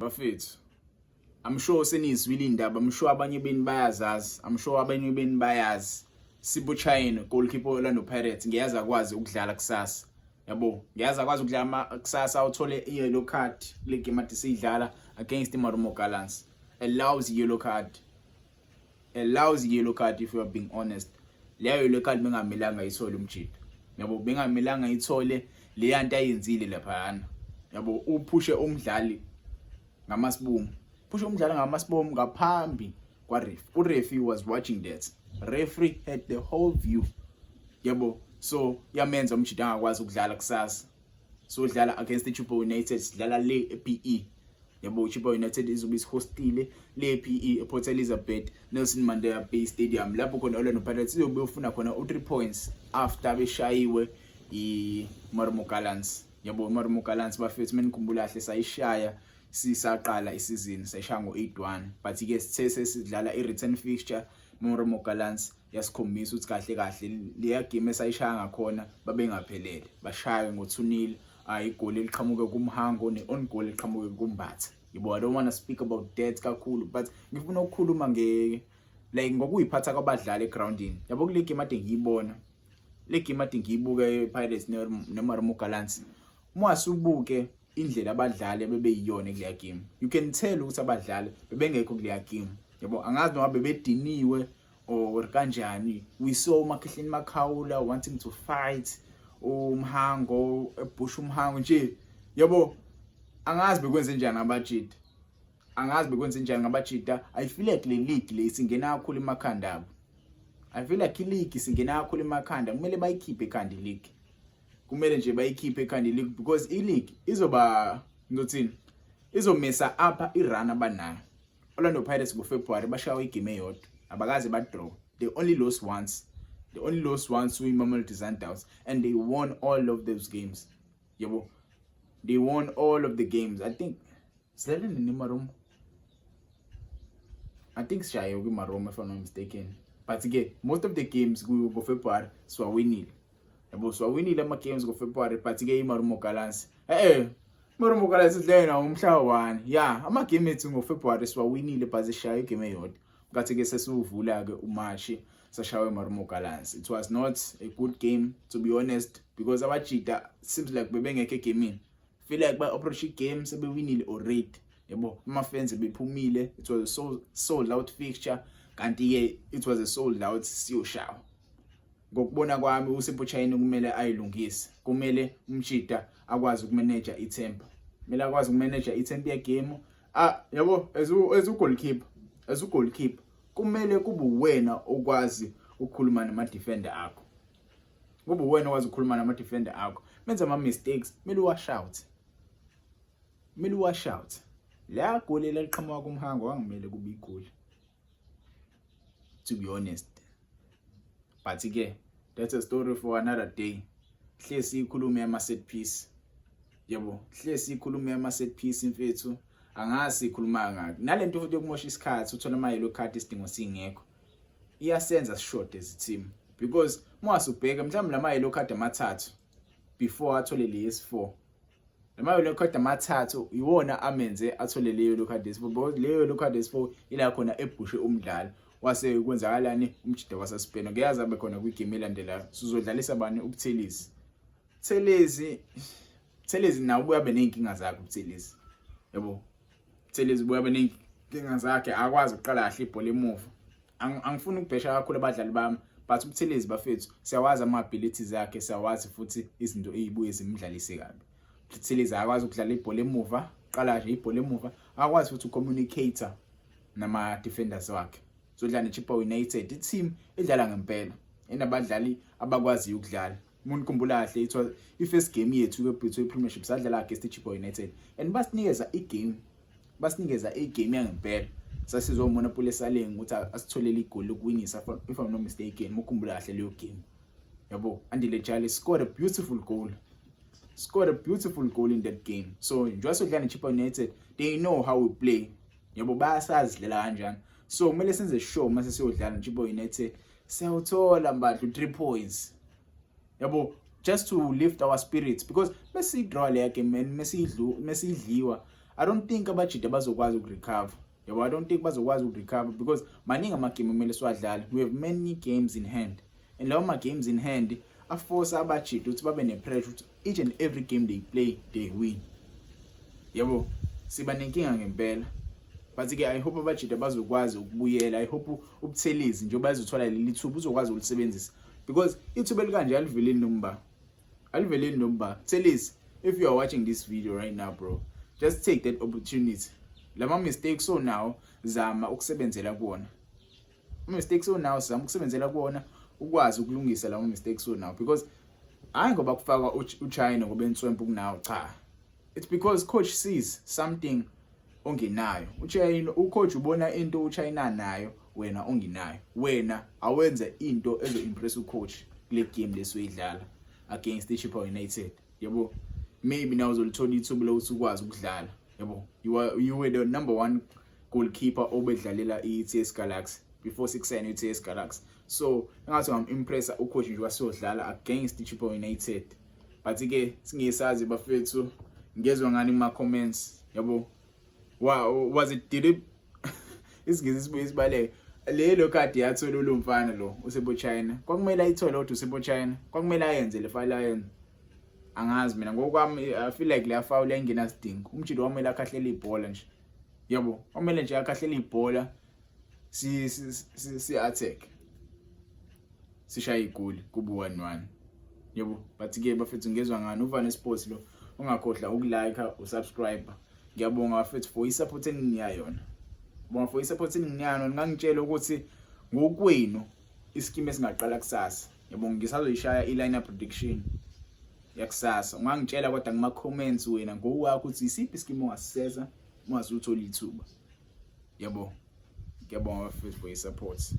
bafethu, I'm sure senizwile indaba, I'm sure abanye beni bayazazi, I'm sure abanye beni bayazi. Sibo Chayine goalkeeper Orlando Pirates ngiyazi akwazi ukudlala kusasa. Yabo, ngiyazi akwazi ukudlala kusasa uthole i-yellow card le game ade siyidlala against iMarumo Gallants. A lousy yellow card. A lousy yellow card if you are being honest. Leyo yellow card bengamelanga ithole umjito. Yabo, bengamelanga ithole le yanto ayenzile lapha. Yabo, uphushe umdlali ngamasibungu. Phushe umdlali ngamasibungu ngaphambi kwa-ref. U-referee was watching that. Referee had the whole view. Yabo, so yamenza umjito angakwazi ukudlala kusasa. So udlala against iChippa United, sidlala le ePE. Yabo, iChippa United izobe hostile le ePE ePort Elizabeth Nelson Mandela Bay Stadium. Lapho khona Orlando Pirates izobe ufuna khona u3 points after beshayiwe iMarumo Gallants. Yabo, iMarumo Gallants bafethu menikhumbula kahle sayishaya sisaqala isizini sayishaya ngo-8-1, but ke sithe sesidlala i-return fixture Marumo Gallants yasikhombisa ukuthi kahle kahle leya game esayishaya ngakhona babengaphelele, bashaya ngo-2-0. Igoli eliqhamuke kumhango ne-on goal eliqhamuke kumbatha. Yebo, I don't want to speak about that kakhulu, but ngifuna ukukhuluma ngokuyiphatha kwabadlali egroundini. Yabo, kule game ade ngiyibona, le game ade ngiyibuke Pirates neMarumo Gallants, mwasubuke indlela abadlali bebeyiyona kuleya game. You can tell ukuthi abadlali bebengekho kuleya game. Yabo, angazi noma bebediniwe or kanjani. We saw uMakhehleni Makhawula wanting to fight umhango, ebush umhango nje. Yabo, angazi bekwenze njani abajita. Angazi bekwenze njani ngabajita. I feel like le league le singena kakhulu emakhanda abo. I feel like league singena kakhulu emakhanda. Kumele bayikhiphe ekhanda league. Kumele nje bayikhiphe ekhanda league because i-league izoba ngothini? Izomesa apha irun abanayo. Orlando Pirates ngoFebruary bashawa igame eyodwa. Abakaze badraw. They only lost once. They only lost once to Mamelodi Sundowns, and they won all of those games. Yabo, they won all of the games. I think Selen in Marumo. I think Shayo Marumo, if I'm not mistaken. But again, most of the games go February, so we need. Yabo, so we need them games go February. But again, Marumo Gallants. Marumo Gallants is there now. Umhlawan. Yeah, ama game to go February, so we need the position Shayo game yod. But again, sesuvula ke uMashi sashawe Marumo Gallants. It was not a good game, to be honest, because our cheetah seems like bebengeke game in. Feel like by operation games we winile already. Yabo, my fans bephumile. It was a sold out fixture, kanti it was a sold out siyoshawa. Ngokubona kwami uSipho Chayine kumele ayilungise. Kumele umcheetah akwazi ukumanage itempo. Kumele akwazi ukumanage itempo ye game. Yabo, as a goalkeeper, kumele kube wena okwazi ukukhuluma nama-defender akho. Kube wena okwazi ukukhuluma nama-defender akho. Menza ama-mistakes, kumele wash out. La goal eliqhamuka kumhango angimele kube igoli, to be honest. But ke that's a story for another day. Hle sikhulume ama-set piece. Yabo, hle sikhulume ama-set piece mfethu. Angazi ikhuluma ngakho. Nalento futhi yokumosha isikhathi uthola ama-yellow card isidingo singekho. Iyasenza short as a team because mwasubheka mhlawumbe lama-yellow card amathathu before athole le S4. Lama-yellow card amathathu iwona amenze athole le yellow card S4 because le yellow card S4 ila khona ebhushe umdlali wase kwenzakalani umjida wasaspena. Kuyazi abe khona kwigame elandelayo sizodlalisa bani uButhelezi. Buthelezi nawo uyabe nenkinga zakhe uButhelezi. Yabo, Buthelezi buyabe nenkinga zakhe, akwazi ukuqala kahle ibhola emuva. Angifuni ukubhesha kakhulu abadlali bami, but uButhelezi bafethu siyawazi ama-abilities akhe, siyawazi futhi izinto ezibuye zimdlalise kabi. uButhelezi akwazi ukudlala ibhola emuva, qala nje ibhola emuva, akwazi futhi ucommunicator nama-defenders wakhe. So dlala neChippa United, i-team edlala ngempela, enabadlali abakwaziyo ukudlala. Umuntu khumbula kahle it was i-first game yethu kweBetway Premiership sadlala against iChippa United, and basinikeza igame yangempela. Sasizomona Pule Saleng ukuthi asitholele igoli lokuwinisa, if I'm not mistaken, mukhumbula kahle leyo game. Yabo, Andile Jali scored a beautiful goal. In that game. So just like iChippa United, they know how we play. Yabo, bayasazi lela kanjani. So kumele senze show mase siyodlala iChippa United, siyawuthola mbadlu 3 points. Yabo, just to lift our spirits because mesidraw le game and mesidliwa I don't think abajida bazokwazi ukurecover. Yabo, I don't think bazokwazi ukurecover because maningi amagame kumele siwadlale. We have many games in hand. And lawo ma games in hand aforce abajida ukuthi babe nepressure ukuthi each and every game they play they win. Yabo, siba nenkinga ngempela. But ke I hope abajida bazokwazi ukubuyela. I hope uButhelezi nje bazothola leli thuba uzokwazi ulisebenzisa because ithuba likanje aliveleni nomba. Aliveleni nomba. Buthelezi, if you are watching this video right now, bro, just take that opportunity. Lama mistakes so now zama ukusebenzela kuona. Mistakes so now zama ukusebenzela kuona ukwazi ukulungisa lawo mistakes so now because hayi ngoba kufaka uChina ngoba entswempu kunawo cha. It's because coach sees something ongenayo. uChina ucoach ubona into uChina nayo wena ongenayo. Wena awenza into ezo impress ucoach kule game lesoyidlala against the Chippa United. Yabo, maybe now uzolithola ithuba lokuthi ukwazi ukudlala. Yabo, you were the number 1 goalkeeper obedlalela iTS Galaxy before 6 and iTS Galaxy. So ngathi ngam-impressa ucoach nje wasiyodlala against the Chippa United. But ke singesazi bafethu ngezwe ngani ma comments. Yabo, was it did it isingisi sibuye sibaleke lelo card yathola lo mfana lo uSebo China kwakumele ayithole kodwa uSebo China kwakumele ayenze le file ayenze angazi mina ngokwami I feel like le foul engena sidingo umjilo wamele akhahlele ibhola nje yabo kwamele nje akhahlele ibhola si attack sishaya igoli kubu 1-1 yabo. But ke bafethu ngezwe ngani uVane Sports lo ungakhohlwa ukulike usubscribe. Ngiyabonga bafethu for isupport eningiyayona. Bonga for isupport eningiyayona ngangitshela ukuthi ngokwenu iskime singaqala kusasa. Yabonga ngisazoyishaya i-lineup prediction yakusasa. Ungangitshela kodwa ngima comments wena ngowakho ukuthi isiphi iskime ongasiseza ungaze uthola ithuba. Yabo. Ngiyabonga bafethu for isupport.